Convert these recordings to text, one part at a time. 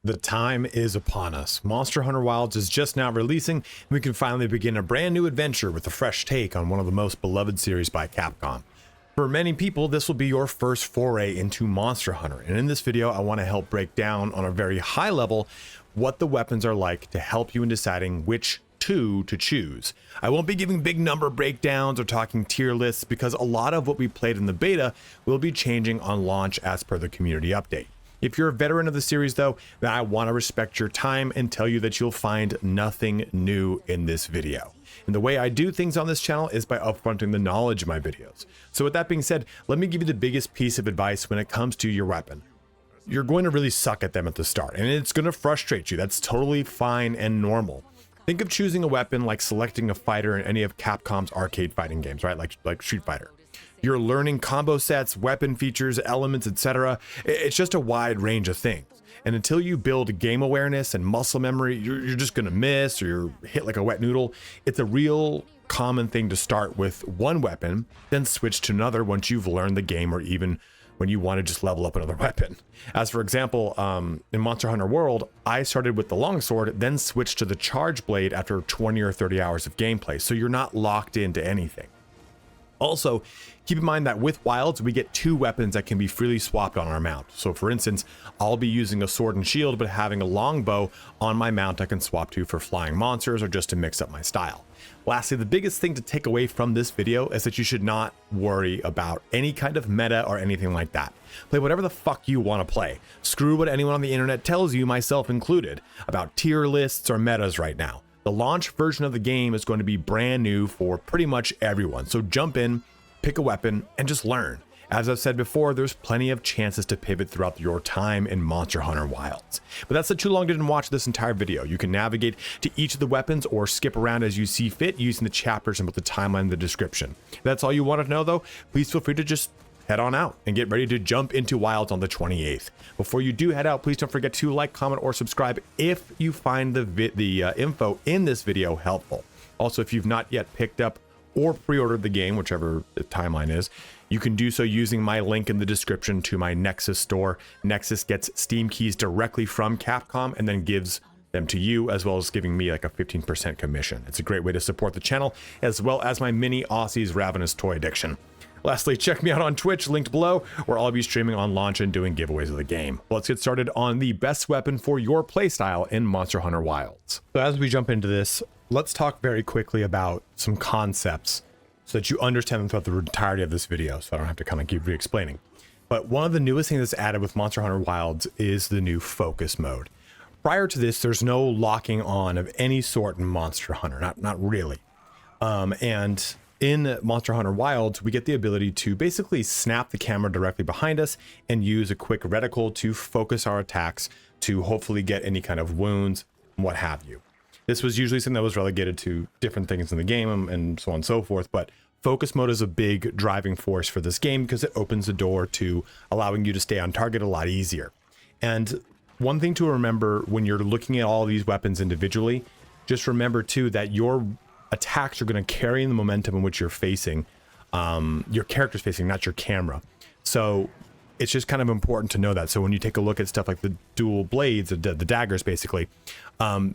The time is upon us. Monster Hunter Wilds is just now releasing, and we can finally begin a brand new adventure with a fresh take on one of the most beloved series by Capcom. For many people, this will be your first foray into Monster Hunter, and in this video I want to help break down on a very high level what the weapons are like to help you in deciding which two to choose. I won't be giving big number breakdowns or talking tier lists because a lot of what we played in the beta will be changing on launch as per the community update. If you're a veteran of the series though, then I want to respect your time and tell you that you'll find nothing new in this video. And the way I do things on this channel is by upfronting the knowledge of my videos. So with that being said, let me give you the biggest piece of advice when it comes to your weapon. You're going to really suck at them at the start, and it's going to frustrate you. That's totally fine and normal. Think of choosing a weapon like selecting a fighter in any of Capcom's arcade fighting games, right? Like Street Fighter. You're learning combo sets, weapon features, elements, etc. It's just a wide range of things. And until you build game awareness and muscle memory, you're just gonna miss or you're hit like a wet noodle. It's a real common thing to start with one weapon, then switch to another once you've learned the game, or even when you want to just level up another weapon. As for example, in Monster Hunter World, I started with the longsword, then switched to the charge blade after 20 or 30 hours of gameplay, so you're not locked into anything. Also, keep in mind that with Wilds, we get two weapons that can be freely swapped on our mount. So for instance, I'll be using a sword and shield, but having a longbow on my mount I can swap to for flying monsters or just to mix up my style. Lastly, the biggest thing to take away from this video is that you should not worry about any kind of meta or anything like that. Play whatever the fuck you want to play. Screw what anyone on the internet tells you, myself included, about tier lists or metas right now. The launch version of the game is going to be brand new for pretty much everyone, so jump in, pick a weapon, and just learn. As I've said before, there's plenty of chances to pivot throughout your time in Monster Hunter Wilds. But that's too long to watch this entire video. You can navigate to each of the weapons or skip around as you see fit using the chapters and put the timeline in the description. If that's all you want to know though, please feel free to just head on out and get ready to jump into Wilds on the 28th. Before you do head out, please don't forget to like, comment, or subscribe if you find the info in this video helpful. Also, if you've not yet picked up or pre-ordered the game, whichever the timeline is, you can do so using my link in the description to my Nexus Store. Nexus gets Steam keys directly from Capcom and then gives them to you, as well as giving me like a 15% commission. It's a great way to support the channel, as well as my mini Aussie's ravenous toy addiction. Lastly, check me out on Twitch, linked below, where I'll be streaming on launch and doing giveaways of the game. Let's get started on the best weapon for your playstyle in Monster Hunter Wilds. So as we jump into this, let's talk very quickly about some concepts so that you understand them throughout the entirety of this video, so I don't have to kind of keep re-explaining. But one of the newest things that's added with Monster Hunter Wilds is the new focus mode. Prior to this, there's no locking on of any sort in Monster Hunter, not really. And in Monster Hunter Wilds, we get the ability to basically snap the camera directly behind us and use a quick reticle to focus our attacks to hopefully get any kind of wounds, what have you. This was usually something that was relegated to different things in the game and so on and so forth, but focus mode is a big driving force for this game because it opens the door to allowing you to stay on target a lot easier. And one thing to remember when you're looking at all these weapons individually, just remember too that your attacks are going to carry the momentum in which you're facing, your character's facing, not your camera. So it's just kind of important to know that. So when you take a look at stuff like the dual blades, the daggers basically,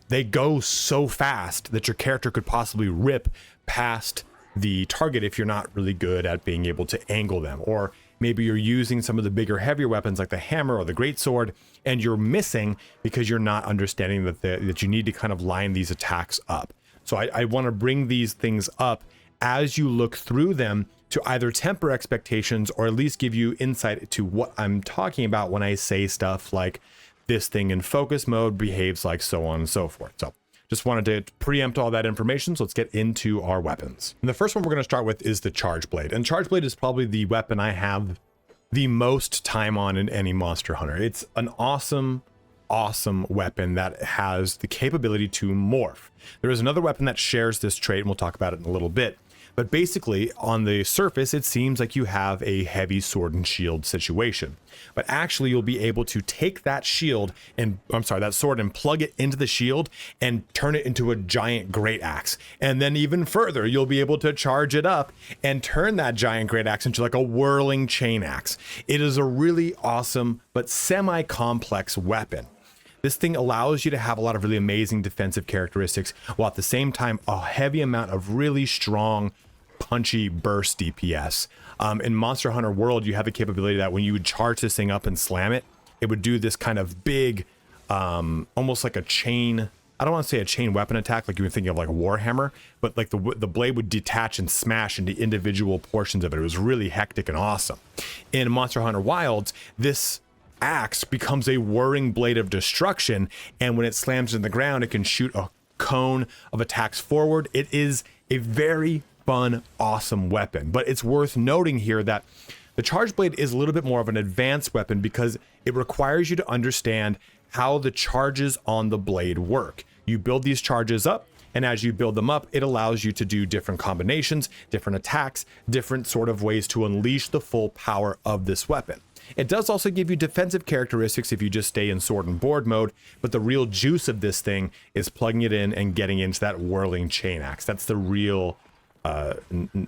they go so fast that your character could possibly rip past the target if you're not really good at being able to angle them. Or maybe you're using some of the bigger, heavier weapons like the hammer or the greatsword, and you're missing because you're not understanding that you need to kind of line these attacks up. So I want to bring these things up as you look through them to either temper expectations or at least give you insight to what I'm talking about when I say stuff like this thing in focus mode behaves like so on and so forth. So just wanted to preempt all that information. So let's get into our weapons. And the first one we're going to start with is the charge blade. And charge blade is probably the weapon I have the most time on in any Monster Hunter. It's an awesome weapon that has the capability to morph. There is another weapon that shares this trait, and we'll talk about it in a little bit. But basically, on the surface, it seems like you have a heavy sword and shield situation. But actually, you'll be able to take that shield and, that sword and plug it into the shield and turn it into a giant great axe. And then even further, you'll be able to charge it up and turn that giant great axe into like a whirling chain axe. It is a really awesome but semi-complex weapon. This thing allows you to have a lot of really amazing defensive characteristics, while at the same time, a heavy amount of really strong, punchy burst DPS. In Monster Hunter World, you have the capability that when you would charge this thing up and slam it, it would do this kind of big, almost like a chain. I don't want to say a chain weapon attack like you would think of like a Warhammer, but like the blade would detach and smash into individual portions of it. It was really hectic and awesome. In Monster Hunter Wilds, this axe becomes a whirring blade of destruction, and when it slams in the ground, it can shoot a cone of attacks forward. It is a very fun, awesome weapon, but it's worth noting here that the charge blade is a little bit more of an advanced weapon because it requires you to understand how the charges on the blade work. You build these charges up, and as you build them up, it allows you to do different combinations, different attacks, different sort of ways to unleash the full power of this weapon. It does also give you defensive characteristics if you just stay in sword and board mode, but the real juice of this thing is plugging it in and getting into that whirling chain axe. That's the real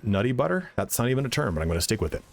nutty butter. That's not even a term, but I'm going to stick with it.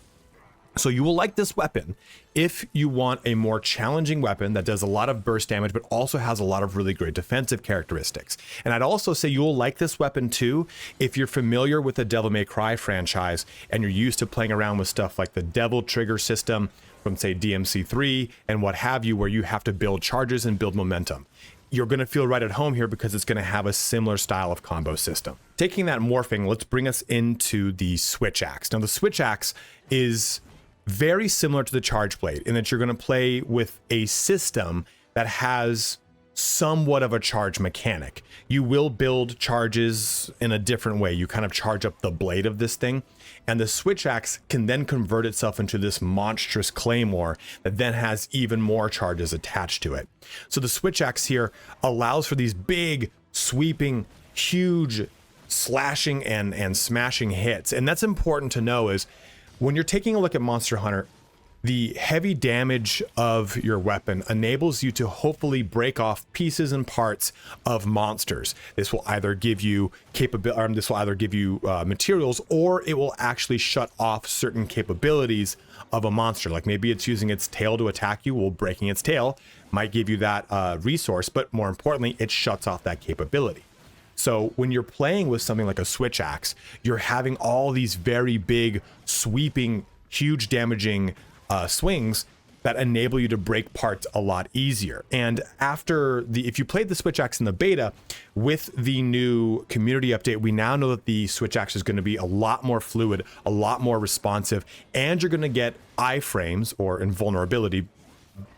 So you will like this weapon if you want a more challenging weapon that does a lot of burst damage, but also has a lot of really great defensive characteristics. And I'd also say you will like this weapon too if you're familiar with the Devil May Cry franchise and you're used to playing around with stuff like the Devil Trigger system from, say, DMC3 and what have you, where you have to build charges and build momentum. You're going to feel right at home here because it's going to have a similar style of combo system. Taking that morphing, let's bring us into the Switch Axe. Now, the Switch Axe is very similar to the charge blade in that you're going to play with a system that has somewhat of a charge mechanic. You will build charges in a different way. You kind of charge up the blade of this thing, and the Switch Axe can then convert itself into this monstrous claymore that then has even more charges attached to it. So the Switch Axe here allows for these big, sweeping, huge slashing and smashing hits. And that's important to know is when you're taking a look at Monster Hunter, the heavy damage of your weapon enables you to hopefully break off pieces and parts of monsters. This will either give you materials, or it will actually shut off certain capabilities of a monster. Like maybe it's using its tail to attack you. Well, breaking its tail might give you that resource, but more importantly, it shuts off that capability. So when you're playing with something like a Switch Axe, you're having all these very big, sweeping, huge damaging swings that enable you to break parts a lot easier. And if you played the Switch Axe in the beta, with the new community update, we now know that the Switch Axe is going to be a lot more fluid, a lot more responsive, and you're going to get iframes, or invulnerability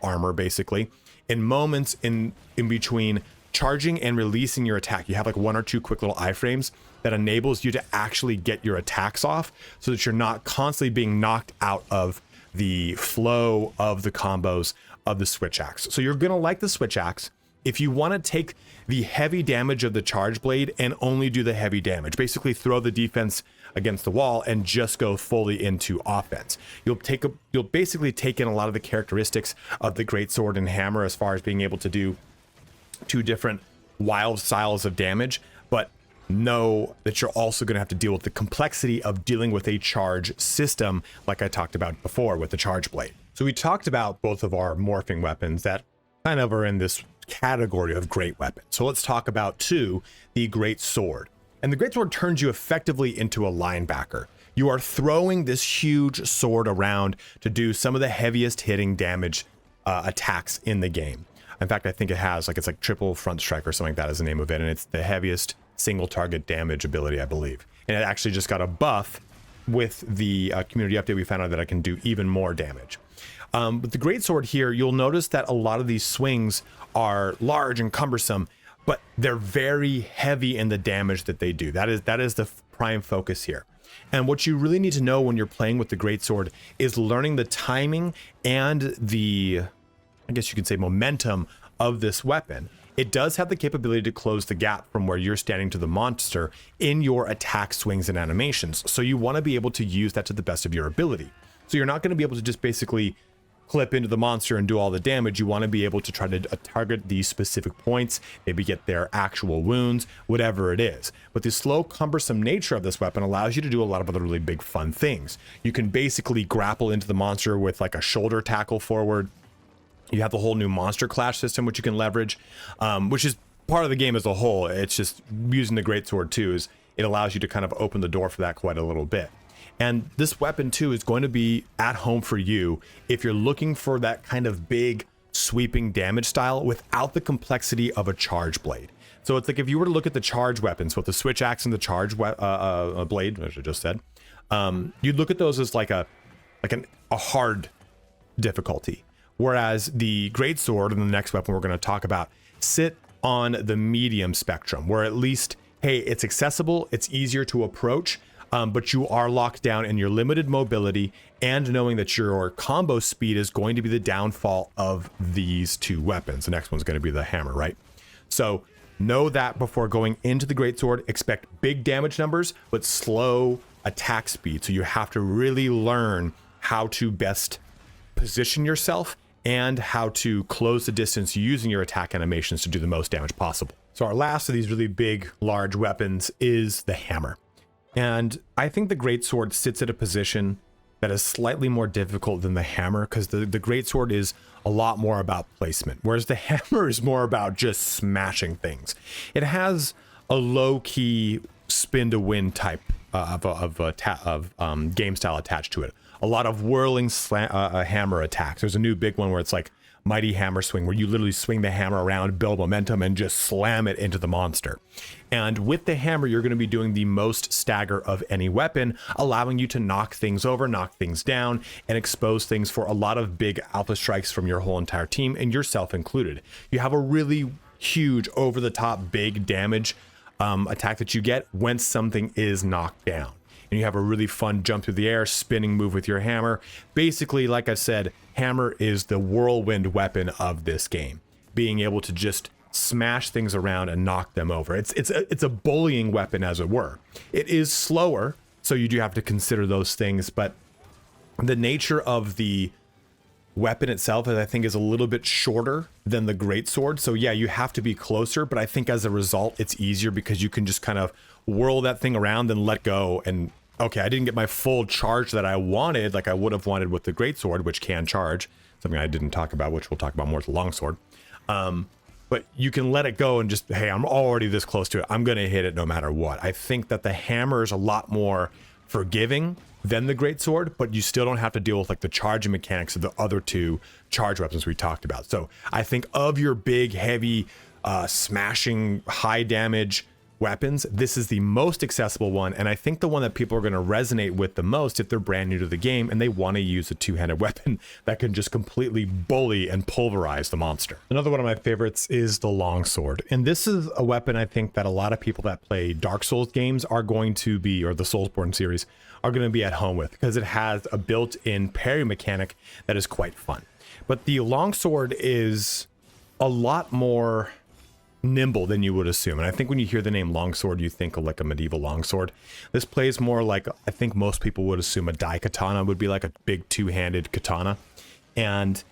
armor, basically, in moments in between charging and releasing your attack. You have like one or two quick little iframes that enables you to actually get your attacks off so that you're not constantly being knocked out of the flow of the combos of the Switch Axe. So you're going to like the Switch Axe if you want to take the heavy damage of the charge blade and only do the heavy damage. Basically throw the defense against the wall and just go fully into offense. You'll basically take in a lot of the characteristics of the greatsword and hammer as far as being able to do two different wild styles of damage, but know that you're also going to have to deal with the complexity of dealing with a charge system like I talked about before with the charge blade. So we talked about both of our morphing weapons that kind of are in this category of great weapons. So let's talk about the great sword. And the great sword turns you effectively into a linebacker. You are throwing this huge sword around to do some of the heaviest hitting damage attacks in the game. In fact, I think it's like triple front strike or something like that is the name of it. And it's the heaviest single target damage ability, I believe. And it actually just got a buff with the community update. We found out that I can do even more damage. But the greatsword here, you'll notice that a lot of these swings are large and cumbersome, but they're very heavy in the damage that they do. That is the prime focus here. And what you really need to know when you're playing with the greatsword is learning the timing and the, I guess you could say, momentum of this weapon. It does have the capability to close the gap from where you're standing to the monster in your attack swings and animations. So you want to be able to use that to the best of your ability. So you're not going to be able to just basically clip into the monster and do all the damage. You want to be able to try to target these specific points, maybe get their actual wounds, whatever it is. But the slow, cumbersome nature of this weapon allows you to do a lot of other really big fun things. You can basically grapple into the monster with like a shoulder tackle forward. You have the whole new monster clash system, which you can leverage, which is part of the game as a whole. It's just using the greatsword too, is it allows you to kind of open the door for that quite a little bit. And this weapon too is going to be at home for you if you're looking for that kind of big sweeping damage style without the complexity of a charge blade. So it's like if you were to look at the charge weapons, both the switch axe and the charge blade, as I just said, you'd look at those as like a hard difficulty. Whereas the greatsword and the next weapon we're going to talk about sit on the medium spectrum, where at least, hey, it's accessible, it's easier to approach, but you are locked down in your limited mobility and knowing that your combo speed is going to be the downfall of these two weapons. The next one's going to be the hammer, right? So know that before going into the greatsword, expect big damage numbers, but slow attack speed. So you have to really learn how to best position yourself and how to close the distance using your attack animations to do the most damage possible. So our last of these really big, large weapons is the hammer. And I think the greatsword sits at a position that is slightly more difficult than the hammer, because the greatsword is a lot more about placement, whereas the hammer is more about just smashing things. It has a low-key spin-to-win type of game style attached to it. A lot of whirling hammer attacks. There's a new big one where it's like Mighty Hammer Swing, where you literally swing the hammer around, build momentum, and just slam it into the monster. And with the hammer, you're going to be doing the most stagger of any weapon, allowing you to knock things over, knock things down, and expose things for a lot of big alpha strikes from your whole entire team, and yourself included. You have a really huge, over-the-top, big damage attack that you get when something is knocked down. And you have a really fun jump through the air, spinning move with your hammer. Basically, like I said, hammer is the whirlwind weapon of this game, being able to just smash things around and knock them over. It's a bullying weapon, as it were. It is slower, so you do have to consider those things, but the nature of the weapon itself, I think, is a little bit shorter than the greatsword. So yeah, you have to be closer, but I think as a result, it's easier because you can just kind of whirl that thing around and let go. And okay, I didn't get my full charge that I wanted, like I would have wanted with the greatsword, which can charge, something I didn't talk about, which we'll talk about more with the longsword. But you can let it go and just, hey, I'm already this close to it, I'm going to hit it no matter what. I think that the hammer is a lot more forgiving than the greatsword, but you still don't have to deal with like the charging mechanics of the other two charge weapons we talked about. So I think of your big, heavy, smashing, high damage weapons, this is the most accessible one, and I think the one that people are going to resonate with the most if they're brand new to the game and they want to use a two-handed weapon that can just completely bully and pulverize the monster. Another one of my favorites is the longsword, and this is a weapon I think that a lot of people that play Dark Souls games are going to be, or the Soulsborne series, are going to be at home with, because it has a built-in parry mechanic that is quite fun. But the longsword is a lot more nimble than you would assume. And I think when you hear the name longsword, you think of like a medieval longsword. This plays more like, I think most people would assume a daikatana would be like a big two-handed katana. And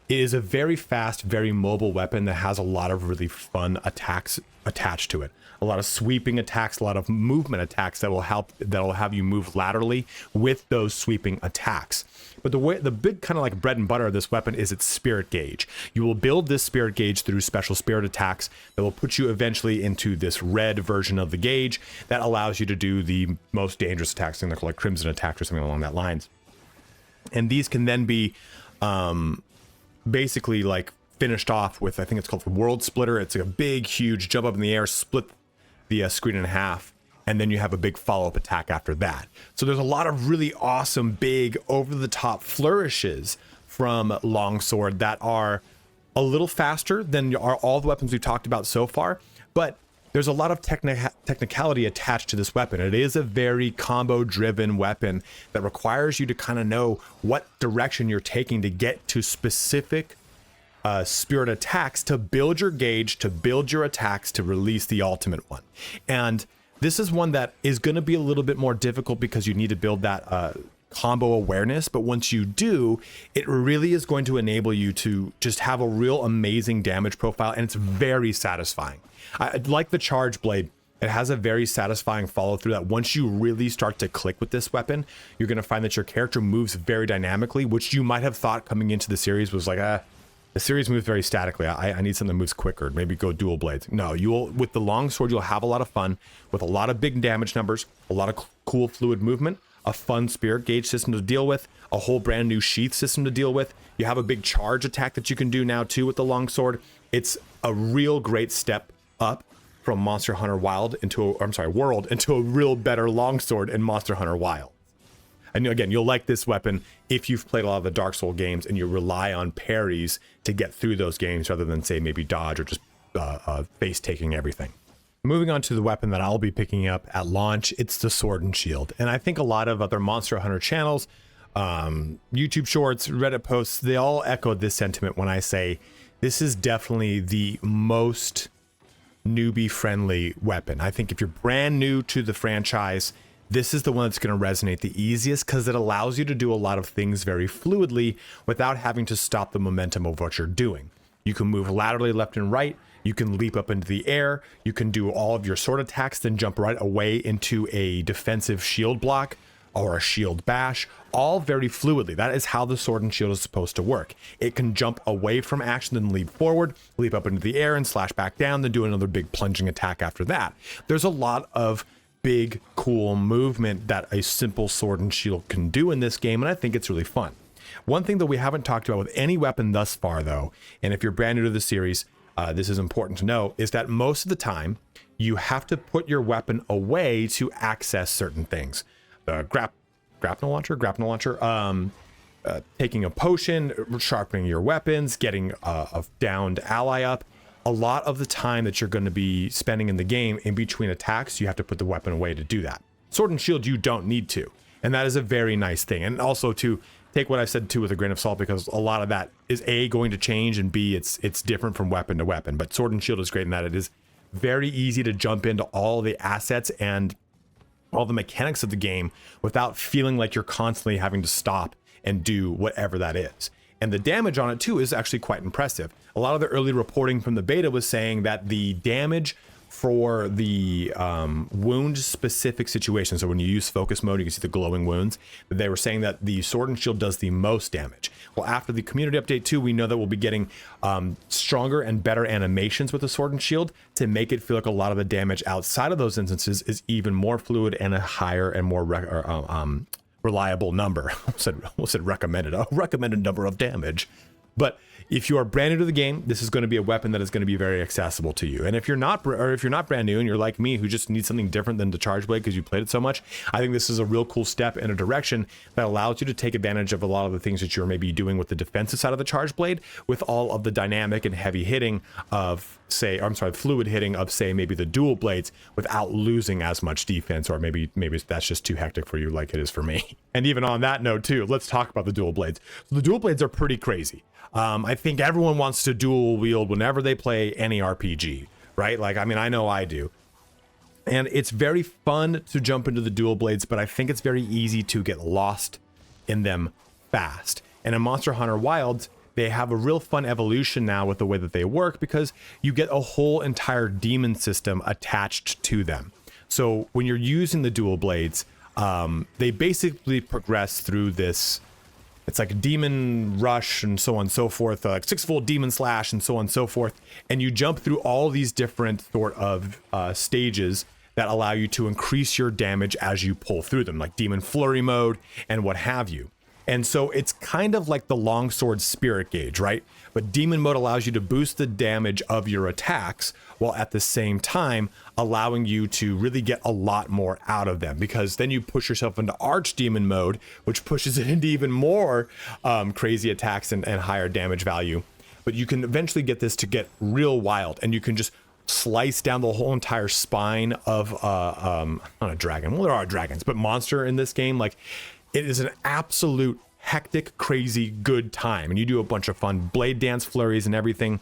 it is a very fast, very mobile weapon that has a lot of really fun attacks attached to it. A lot of sweeping attacks, a lot of movement attacks that'll have you move laterally with those sweeping attacks. But the big kind of like bread and butter of this weapon is its spirit gauge. You will build this spirit gauge through special spirit attacks that will put you eventually into this red version of the gauge that allows you to do the most dangerous attacks, they're called like crimson attacks or something along that lines. And these can then be basically like finished off with, I think it's called the World Splitter. It's like a big, huge jump up in the air, split the screen in half, and then you have a big follow-up attack after that. So there's a lot of really awesome, big, over-the-top flourishes from longsword that are a little faster than are all the weapons we've talked about so far, but there's a lot of technicality attached to this weapon. It is a very combo-driven weapon that requires you to kind of know what direction you're taking to get to specific spirit attacks, to build your gauge, to build your attacks, to release the ultimate one. And this is one that is going to be a little bit more difficult because you need to build that combo awareness. But once you do, it really is going to enable you to just have a real amazing damage profile, and it's very satisfying. Like the charge blade, it has a very satisfying follow through that once you really start to click with this weapon, you're going to find that your character moves very dynamically, which you might have thought coming into the series was like, The series moves very statically. I need something that moves quicker. Maybe go dual blades. No, you'll with the longsword, you'll have a lot of fun with a lot of big damage numbers, a lot of cool fluid movement, a fun spirit gauge system to deal with, a whole brand new sheath system to deal with. You have a big charge attack that you can do now too with the longsword. It's a real great step up from Monster Hunter World into a real better longsword in Monster Hunter Wild. And again, you'll like this weapon if you've played a lot of the Dark Souls games and you rely on parries to get through those games rather than, say, maybe dodge or just face taking everything. Moving on to the weapon that I'll be picking up at launch, it's the Sword and Shield. And I think a lot of other Monster Hunter channels, YouTube shorts, Reddit posts, they all echo this sentiment when I say this is definitely the most newbie-friendly weapon. I think if you're brand new to the franchise, this is the one that's going to resonate the easiest because it allows you to do a lot of things very fluidly without having to stop the momentum of what you're doing. You can move laterally left and right. You can leap up into the air. You can do all of your sword attacks, then jump right away into a defensive shield block or a shield bash, all very fluidly. That is how the Sword and Shield is supposed to work. It can jump away from action, then leap forward, leap up into the air and slash back down, then do another big plunging attack after that. There's a lot of big, cool movement that a simple Sword and Shield can do in this game, and I think it's really fun. One thing that we haven't talked about with any weapon thus far, though, and if you're brand new to the series, this is important to know, is that most of the time, you have to put your weapon away to access certain things. The grapnel launcher, taking a potion, sharpening your weapons, getting a downed ally up. A lot of the time that you're going to be spending in the game in between attacks, you have to put the weapon away to do that. Sword and Shield, you don't need to. And that is a very nice thing. And also to take what I said too with a grain of salt, because a lot of that is A, going to change, and B, it's different from weapon to weapon. But Sword and Shield is great in that it is very easy to jump into all the assets and all the mechanics of the game without feeling like you're constantly having to stop and do whatever that is. And the damage on it too is actually quite impressive. A lot of the early reporting from the beta was saying that the damage for the wound specific situation, so when you use focus mode, you can see the glowing wounds, they were saying that the Sword and Shield does the most damage. Well, after the community update too, we know that we'll be getting stronger and better animations with the Sword and Shield to make it feel like a lot of the damage outside of those instances is even more fluid and a higher and more reliable number. I said recommended, a recommended number of damage. But if you are brand new to the game, this is going to be a weapon that is going to be very accessible to you. And if you're not brand new and you're like me, who just needs something different than the charge blade because you played it so much, I think this is a real cool step in a direction that allows you to take advantage of a lot of the things that you're maybe doing with the defensive side of the charge blade, with all of the dynamic and heavy hitting of fluid hitting of maybe the dual blades without losing as much defense, or maybe that's just too hectic for you like it is for me. And even on that note too, let's talk about the dual blades. So the dual blades are pretty crazy. I think everyone wants to dual wield whenever they play any RPG, right? Like, I mean, I know I do. And it's very fun to jump into the dual blades, but I think it's very easy to get lost in them fast. And in Monster Hunter Wilds, they have a real fun evolution now with the way that they work, because you get a whole entire demon system attached to them. So when you're using the dual blades, they basically progress through this. It's like demon rush and so on and so forth, like sixfold demon slash and so on and so forth. And you jump through all these different sort of stages that allow you to increase your damage as you pull through them, like demon flurry mode and what have you. And so it's kind of like the longsword spirit gauge, right? But demon mode allows you to boost the damage of your attacks while at the same time allowing you to really get a lot more out of them, because then you push yourself into archdemon mode, which pushes it into even more crazy attacks and higher damage value. But you can eventually get this to get real wild, and you can just slice down the whole entire spine of not a dragon. Well, there are dragons, but monster in this game. Like, it is an absolute hectic, crazy, good time. And you do a bunch of fun blade dance flurries and everything,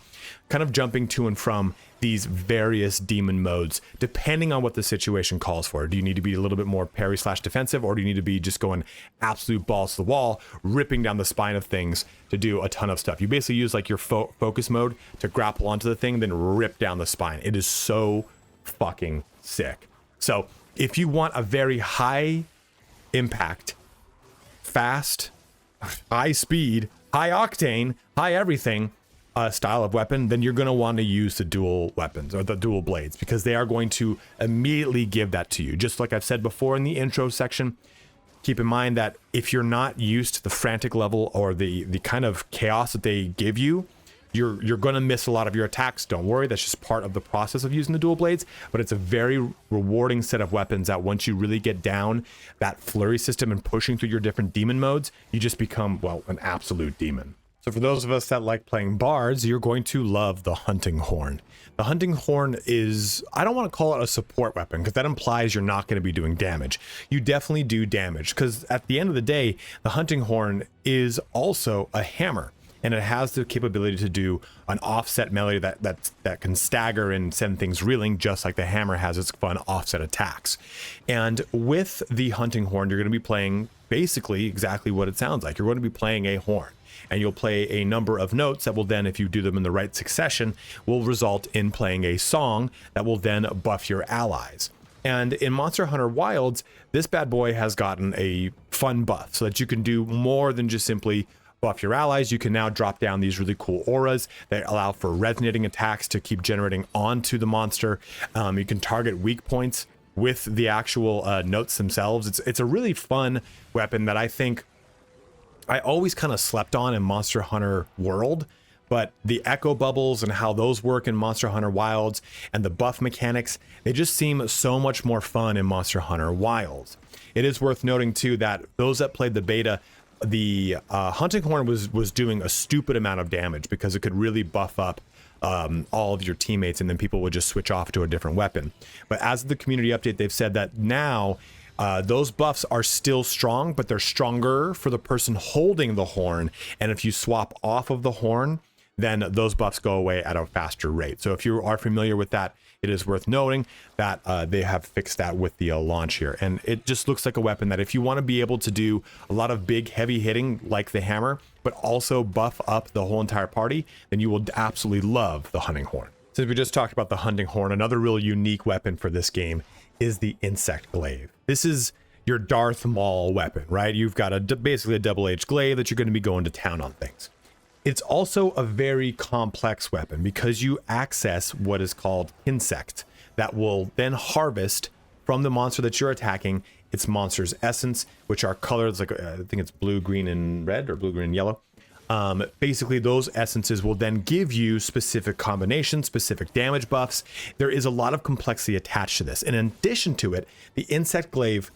kind of jumping to and from these various demon modes, depending on what the situation calls for. Do you need to be a little bit more parry slash defensive, or do you need to be just going absolute balls to the wall, ripping down the spine of things to do a ton of stuff? You basically use like your focus mode to grapple onto the thing, then rip down the spine. It is so fucking sick. So if you want a very high impact, fast, high speed, high octane, high everything style of weapon, then you're going to want to use the dual weapons or the dual blades, because they are going to immediately give that to you. Just like I've said before in the intro section, keep in mind that if you're not used to the frantic level or the kind of chaos that they give you, you're going to miss a lot of your attacks. Don't worry, that's just part of the process of using the dual blades, but it's a very rewarding set of weapons that once you really get down that flurry system and pushing through your different demon modes, you just become, well, an absolute demon. So for those of us that like playing bards, you're going to love the hunting horn. The hunting horn is, I don't want to call it a support weapon because that implies you're not going to be doing damage. You definitely do damage, because at the end of the day, the hunting horn is also a hammer. And it has the capability to do an offset melee that can stagger and send things reeling, just like the hammer has its fun offset attacks. And with the hunting horn, you're going to be playing basically exactly what it sounds like. You're going to be playing a horn, and you'll play a number of notes that will then, if you do them in the right succession, will result in playing a song that will then buff your allies. And in Monster Hunter Wilds, this bad boy has gotten a fun buff so that you can do more than just simply buff your allies. You can now drop down these really cool auras that allow for resonating attacks to keep generating onto the monster. You can target weak points with the actual notes themselves. It's a really fun weapon that I think I always kind of slept on in Monster Hunter World, but the echo bubbles and how those work in Monster Hunter Wilds and the buff mechanics, they just seem so much more fun in Monster Hunter Wilds. It is worth noting too that those that played the beta, the hunting horn was doing a stupid amount of damage because it could really buff up all of your teammates, and then people would just switch off to a different weapon. But as of the community update, they've said that now those buffs are still strong, but they're stronger for the person holding the horn. And if you swap off of the horn, then those buffs go away at a faster rate. So if you are familiar with that, it is worth noting that they have fixed that with the launch here. And it just looks like a weapon that if you want to be able to do a lot of big heavy hitting like the hammer, but also buff up the whole entire party, then you will absolutely love the hunting horn. Since we just talked about the hunting horn, another real unique weapon for this game is the insect glaive. This is your Darth Maul weapon, right? You've got basically a double-edged glaive that you're going to be going to town on things. It's also a very complex weapon because you access what is called insect that will then harvest from the monster that you're attacking its monster's essence, which are colors like I think it's blue, green, and red, or blue, green, and yellow. Basically, those essences will then give you specific combinations, specific damage buffs. There is a lot of complexity attached to this. And in addition to it, the insect glaive,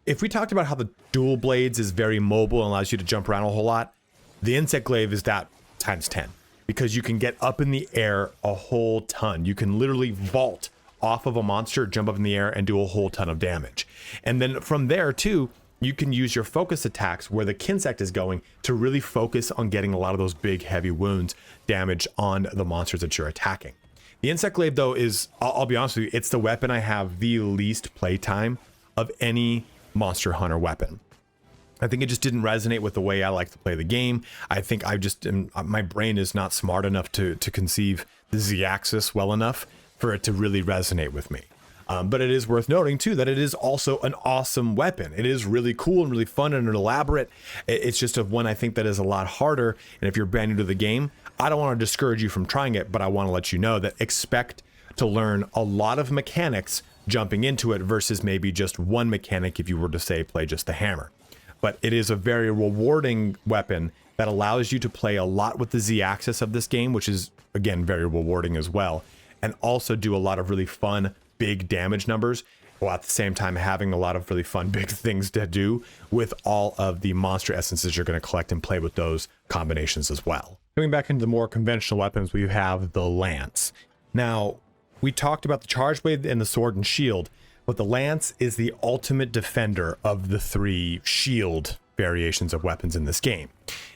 if we talked about how the dual blades is very mobile and allows you to jump around a whole lot, the insect glaive is that times 10, because you can get up in the air a whole ton. You can literally vault off of a monster, jump up in the air, and do a whole ton of damage. And then from there too, you can use your focus attacks where the Kinsect is going to really focus on getting a lot of those big heavy wounds damage on the monsters that you're attacking. The insect glaive though is, I'll be honest with you, it's the weapon I have the least playtime of any Monster Hunter weapon. I think it just didn't resonate with the way I like to play the game. I think my brain is not smart enough to conceive the Z-axis well enough for it to really resonate with me. But it is worth noting too that it is also an awesome weapon. It is really cool and really fun and elaborate. It's just one I think that is a lot harder. And if you're brand new to the game, I don't want to discourage you from trying it, but I want to let you know that expect to learn a lot of mechanics jumping into it versus maybe just one mechanic if you were to say play just the hammer. But it is a very rewarding weapon that allows you to play a lot with the Z-axis of this game, which is, again, very rewarding as well, and also do a lot of really fun, big damage numbers, while at the same time having a lot of really fun, big things to do with all of the monster essences you're going to collect and play with those combinations as well. Coming back into the more conventional weapons, we have the lance. Now, we talked about the charge blade and the sword and shield, but the lance is the ultimate defender of the three shield variations of weapons in this game.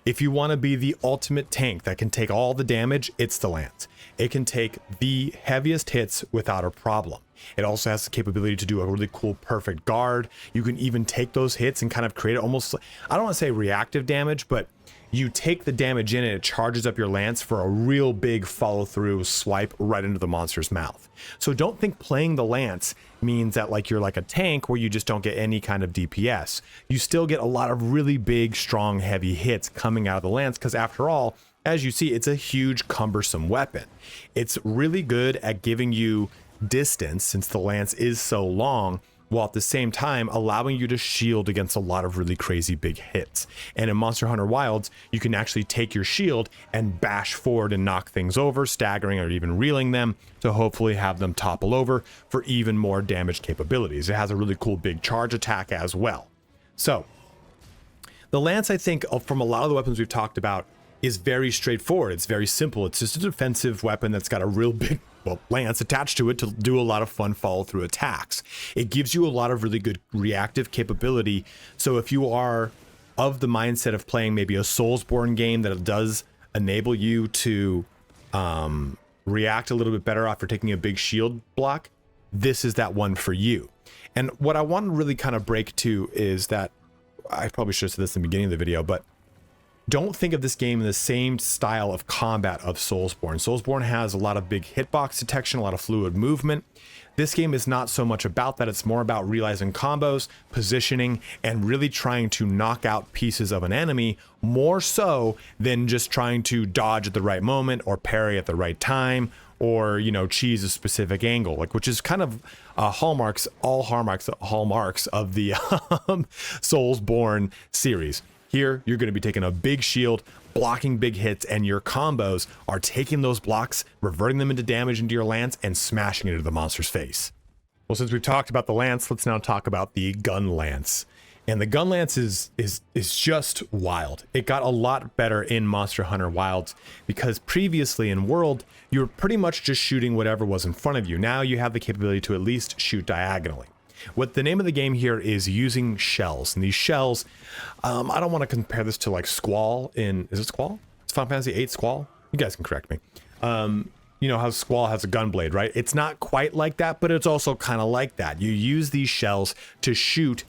If you want to be the ultimate tank that can take all the damage, it's the lance. It can take the heaviest hits without a problem. It also has the capability to do a really cool perfect guard. You can even take those hits and kind of create almost, I don't want to say reactive damage, but you take the damage in and it charges up your lance for a real big follow through swipe right into the monster's mouth. So don't think playing the lance means that like you're like a tank where you just don't get any kind of DPS. You still get a lot of really big, strong, heavy hits coming out of the lance because after all, as you see, it's a huge cumbersome weapon. It's really good at giving you distance since the lance is so long, while at the same time allowing you to shield against a lot of really crazy big hits. And in Monster Hunter Wilds, you can actually take your shield and bash forward and knock things over, staggering or even reeling them to hopefully have them topple over for even more damage capabilities. It has a really cool big charge attack as well. So the lance, I think, from a lot of the weapons we've talked about, is very straightforward. It's very simple. It's just a defensive weapon that's got a real big, well, lance attached to it to do a lot of fun follow through attacks. It gives you a lot of really good reactive capability. So if you are of the mindset of playing maybe a Soulsborne game that does enable you to react a little bit better after taking a big shield block, this is that one for you. And what I want to really kind of break to is that, I probably should have said this in the beginning of the video, but don't think of this game in the same style of combat of Soulsborne. Soulsborne has a lot of big hitbox detection, a lot of fluid movement. This game is not so much about that. It's more about realizing combos, positioning, and really trying to knock out pieces of an enemy, more so than just trying to dodge at the right moment or parry at the right time, or, you know, cheese a specific angle, like, which is kind of hallmarks of the Soulsborne series. Here, you're going to be taking a big shield, blocking big hits, and your combos are taking those blocks, reverting them into damage into your lance, and smashing it into the monster's face. Well, since we've talked about the lance, let's now talk about the Gunlance. And the Gunlance is just wild. It got a lot better in Monster Hunter Wilds because previously in World, you were pretty much just shooting whatever was in front of you. Now you have the capability to at least shoot diagonally. What the name of the game here is using shells, and these shells, I don't want to compare this to like Squall in, is it Squall? It's Final Fantasy VIII Squall? You guys can correct me. You know how Squall has a gun blade, right? It's not quite like that, but it's also kind of like that. You use these shells to shoot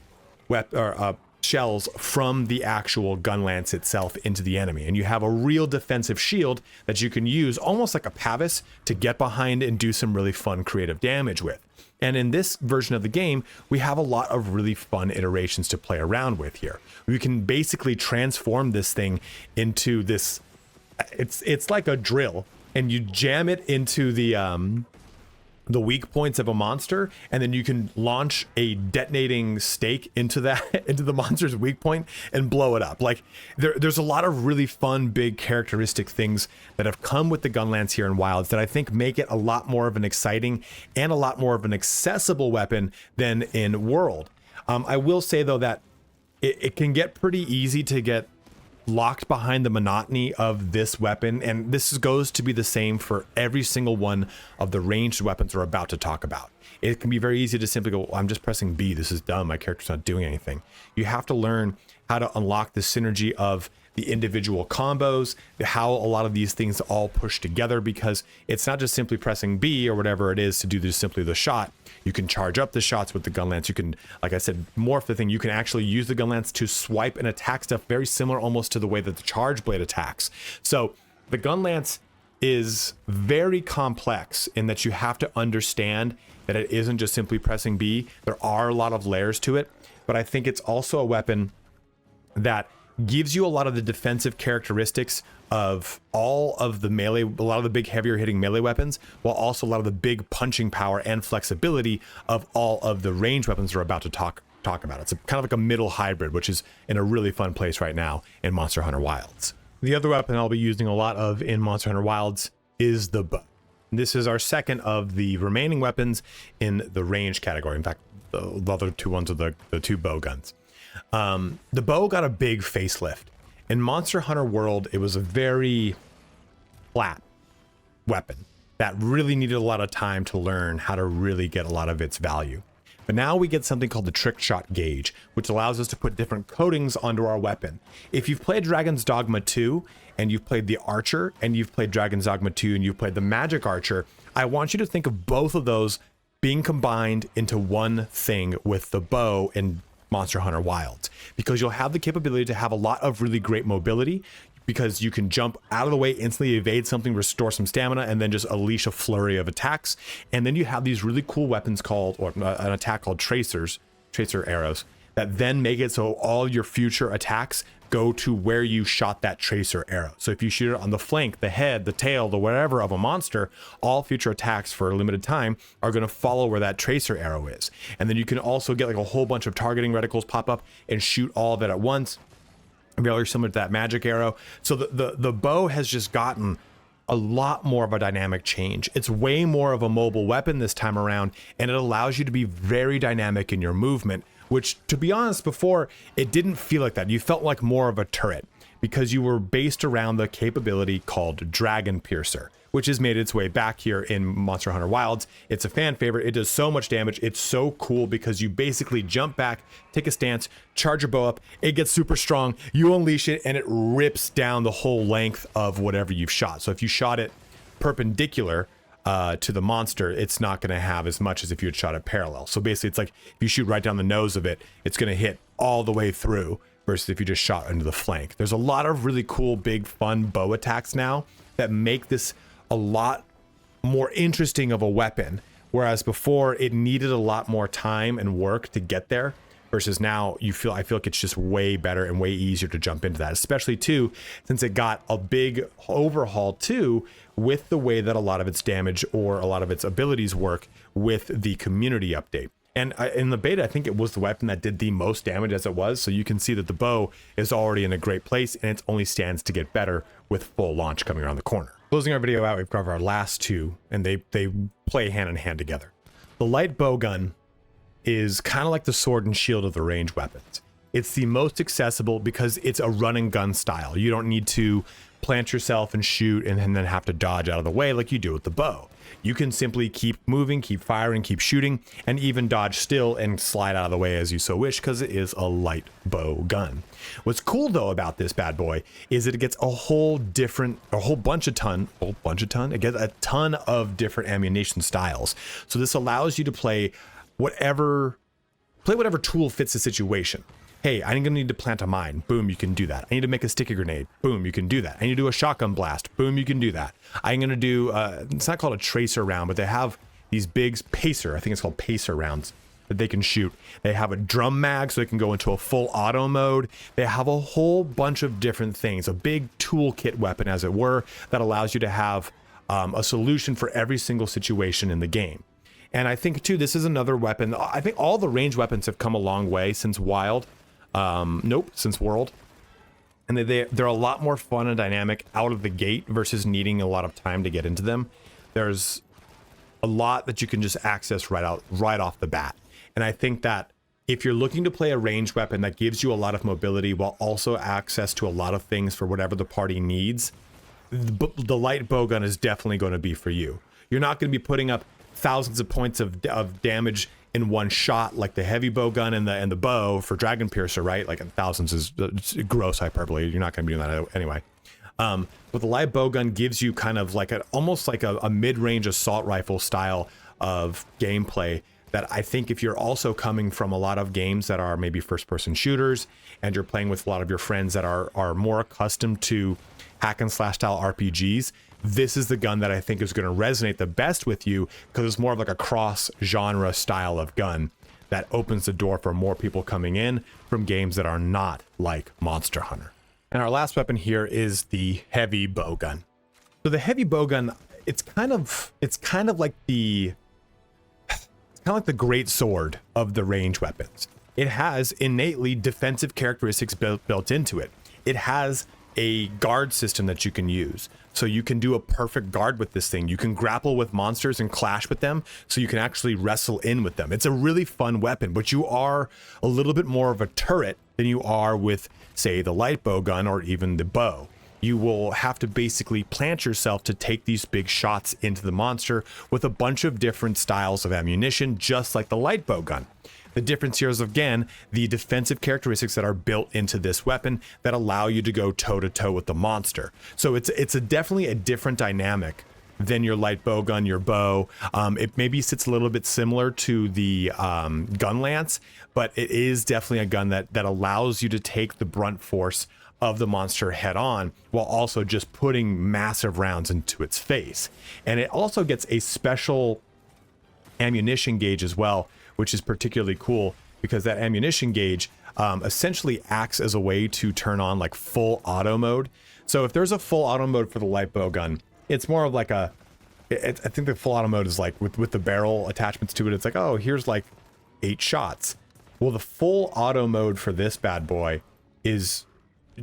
shells from the actual Gunlance itself into the enemy, and you have a real defensive shield that you can use almost like a Pavis to get behind and do some really fun creative damage with. And in this version of the game, we have a lot of really fun iterations to play around with here. We can basically transform this thing into this, it's like a drill, and you jam it into the weak points of a monster, and then you can launch a detonating stake into that into the monster's weak point and blow it up. Like there's a lot of really fun big characteristic things that have come with the Gunlance here in Wilds that I think make it a lot more of an exciting and a lot more of an accessible weapon than in World. I will say though that it can get pretty easy to get locked behind the monotony of this weapon, and this goes to be the same for every single one of the ranged weapons we're about to talk about. It can be very easy to simply go, well, I'm just pressing B, this is dumb, my character's not doing anything. You have to learn how to unlock the synergy of the individual combos, how a lot of these things all push together, because it's not just simply pressing B or whatever it is to do just simply the shot. You can charge up the shots with the Gunlance. You can, like I said, morph the thing. You can actually use the Gunlance to swipe and attack stuff very similar almost to the way that the Charge Blade attacks. So the Gunlance is very complex in that you have to understand that it isn't just simply pressing B. There are a lot of layers to it, but I think it's also a weapon that gives you a lot of the defensive characteristics of all of the melee, a lot of the big heavier hitting melee weapons, while also a lot of the big punching power and flexibility of all of the range weapons we're about to talk about. It's kind of like a middle hybrid, which is in a really fun place right now in Monster Hunter Wilds. The other weapon I'll be using a lot of in Monster Hunter Wilds is the bow. This is our second of the remaining weapons in the range category. In fact, the other two ones are the two bow guns. The bow got a big facelift. In Monster Hunter World, it was a very flat weapon that really needed a lot of time to learn how to really get a lot of its value. But now we get something called the trick shot gauge, which allows us to put different coatings onto our weapon. If you've played Dragon's Dogma 2 and you've played the Archer, and you've played Dragon's Dogma 2 and you've played the Magic Archer, I want you to think of both of those being combined into one thing with the bow and Monster Hunter Wilds, because you'll have the capability to have a lot of really great mobility, because you can jump out of the way, instantly evade something, restore some stamina, and then just unleash a flurry of attacks. And then you have these really cool weapons called, or an attack called tracer arrows, that then make it so all your future attacks go to where you shot that tracer arrow. So if you shoot it on the flank, the head, the tail, the whatever of a monster, all future attacks for a limited time are going to follow where that tracer arrow is. And then you can also get like a whole bunch of targeting reticles pop up and shoot all of it at once. Very similar to that magic arrow. So the bow has just gotten a lot more of a dynamic change. It's way more of a mobile weapon this time around, and it allows you to be very dynamic in your movement, which, to be honest, before it didn't feel like that. You felt like more of a turret because you were based around the capability called Dragon Piercer, which has made its way back here in Monster Hunter Wilds. It's a fan favorite. It does so much damage. It's so cool because you basically jump back, take a stance, charge your bow up, it gets super strong, you unleash it, and it rips down the whole length of whatever you've shot. So if you shot it perpendicular to the monster, it's not going to have as much as if you had shot it parallel. So basically it's like if you shoot right down the nose of it, it's going to hit all the way through versus if you just shot into the flank. There's a lot of really cool, big, fun bow attacks now that make this a lot more interesting of a weapon, whereas before it needed a lot more time and work to get there, versus now I feel like it's just way better and way easier to jump into that, especially too since it got a big overhaul too with the way that a lot of its damage or a lot of its abilities work with the community update. And in the beta, I think it was the weapon that did the most damage as it was. So you can see that the bow is already in a great place, and it only stands to get better with full launch coming around the corner. Closing our video out, we've covered our last two, and they play hand in hand together. The light bowgun is kind of like the sword and shield of the range weapons. It's the most accessible because it's a run and gun style. You don't need to plant yourself and shoot and then have to dodge out of the way like you do with the bow. You can simply keep moving, keep firing, keep shooting, and even dodge still and slide out of the way as you so wish because it is a light bow gun. What's cool though about this bad boy is that it gets a whole bunch of different ammunition styles. So this allows you to play whatever tool fits the situation. Hey, I'm gonna need to plant a mine. Boom, you can do that. I need to make a sticky grenade. Boom, you can do that. I need to do a shotgun blast. Boom, you can do that. I'm gonna do, it's not called a tracer round, but they have these big pacer, I think it's called pacer rounds, that they can shoot. They have a drum mag, so they can go into a full auto mode. They have a whole bunch of different things, a big toolkit weapon, as it were, that allows you to have a solution for every single situation in the game. And I think too, this is another weapon. I think all the range weapons have come a long way since Wild. Since World. And they're a lot more fun and dynamic out of the gate versus needing a lot of time to get into them. There's a lot that you can just access right off the bat. And I think that if you're looking to play a ranged weapon that gives you a lot of mobility while also access to a lot of things for whatever the party needs, the light bowgun is definitely going to be for you. You're not going to be putting up thousands of points of damage in one shot like the heavy bowgun and the bow for Dragon Piercer, right? Like thousands is gross hyperbole. You're not going to be doing that anyway. But the light bowgun gives you kind of like almost like a mid-range assault rifle style of gameplay that I think if you're also coming from a lot of games that are maybe first-person shooters and you're playing with a lot of your friends that are more accustomed to hack and slash style RPGs, this is the gun that I think is going to resonate the best with you because it's more of like a cross-genre style of gun that opens the door for more people coming in from games that are not like Monster Hunter. And our last weapon here is the heavy bowgun. So the heavy bowgun, it's kind of like the great sword of the range weapons. It has innately defensive characteristics built into it. It has a guard system that you can use. So you can do a perfect guard with this thing. You can grapple with monsters and clash with them, so you can actually wrestle in with them. It's a really fun weapon, but you are a little bit more of a turret than you are with, say, the light bowgun or even the bow. You will have to basically plant yourself to take these big shots into the monster with a bunch of different styles of ammunition, just like the light bowgun. The difference here is, again, the defensive characteristics that are built into this weapon that allow you to go toe-to-toe with the monster. So it's definitely a different dynamic than your light bowgun, your bow. It maybe sits a little bit similar to the Gunlance, but it is definitely a gun that allows you to take the brunt force of the monster head on while also just putting massive rounds into its face. And it also gets a special ammunition gauge as well, which is particularly cool because that ammunition gauge essentially acts as a way to turn on like full auto mode. So if there's a full auto mode for the light bowgun, it's more of like I think the full auto mode is like with the barrel attachments to it. It's like, oh, here's like 8 shots. Well, the full auto mode for this bad boy is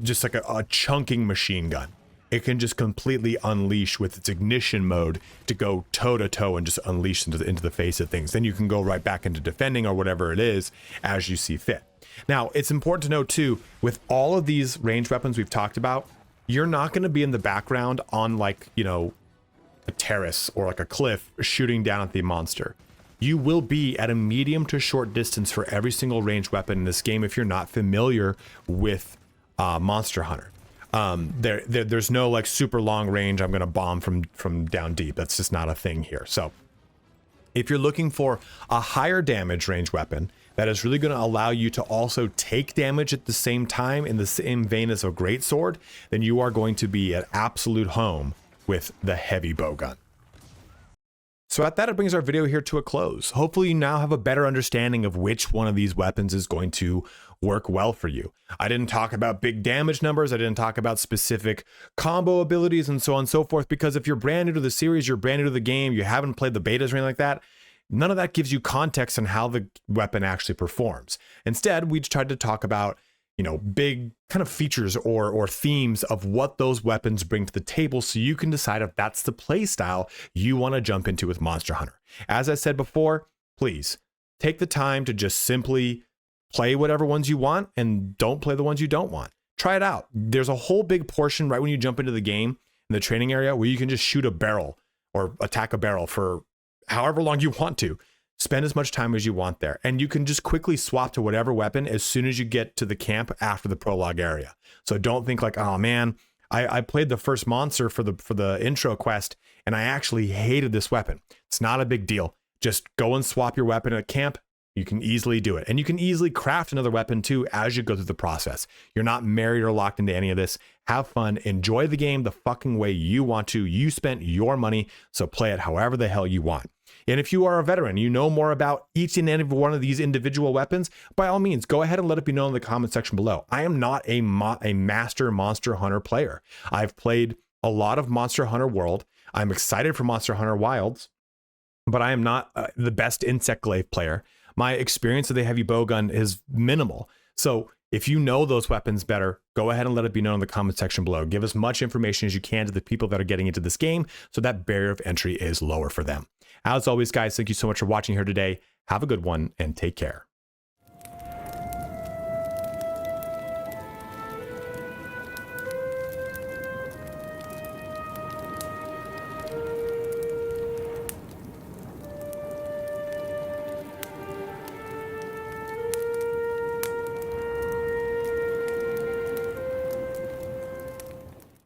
just like a chunking machine gun. It can just completely unleash with its ignition mode to go toe to toe and just unleash into the face of things. Then you can go right back into defending or whatever it is as you see fit. Now, it's important to note too, with all of these ranged weapons we've talked about, you're not going to be in the background on like, you know, a terrace or like a cliff shooting down at the monster. You will be at a medium to short distance for every single ranged weapon in this game if you're not familiar with Monster Hunter. There's no like super long range, I'm going to bomb from down deep. That's just not a thing here. So if you're looking for a higher damage range weapon that is really going to allow you to also take damage at the same time in the same vein as a greatsword, then you are going to be at absolute home with the heavy bowgun. So at that, it brings our video here to a close. Hopefully you now have a better understanding of which one of these weapons is going to work well for you. I didn't talk about big damage numbers. I didn't talk about specific combo abilities and so on and so forth, because if you're brand new to the series, you're brand new to the game, you haven't played the betas or anything like that, none of that gives you context on how the weapon actually performs. Instead, we tried to talk about, you know, big kind of features or themes of what those weapons bring to the table, so you can decide if that's the play style you want to jump into with Monster Hunter. As I said before, please take the time to just simply play whatever ones you want and don't play the ones you don't want. Try it out. There's a whole big portion right when you jump into the game in the training area where you can just shoot a barrel or attack a barrel for however long you want to. Spend as much time as you want there, and you can just quickly swap to whatever weapon as soon as you get to the camp after the prologue area. So don't think like, oh man, I played the first monster for the intro quest and I actually hated this weapon. It's not a big deal. Just go and swap your weapon at camp. You can easily do it, and you can easily craft another weapon too as you go through the process. You're not married or locked into any of this. Have fun, enjoy the game the fucking way you want to. You spent your money, so play it however the hell you want. And if you are a veteran, you know more about each and every one of these individual weapons, by all means, go ahead and let it be known in the comment section below. I am not a master Monster Hunter player. I've played a lot of Monster Hunter World. I'm excited for Monster Hunter Wilds, but I am not the best insect glaive player. My experience with the heavy bowgun is minimal. So if you know those weapons better, go ahead and let it be known in the comment section below. Give as much information as you can to the people that are getting into this game so that barrier of entry is lower for them. As always, guys, thank you so much for watching here today. Have a good one and take care.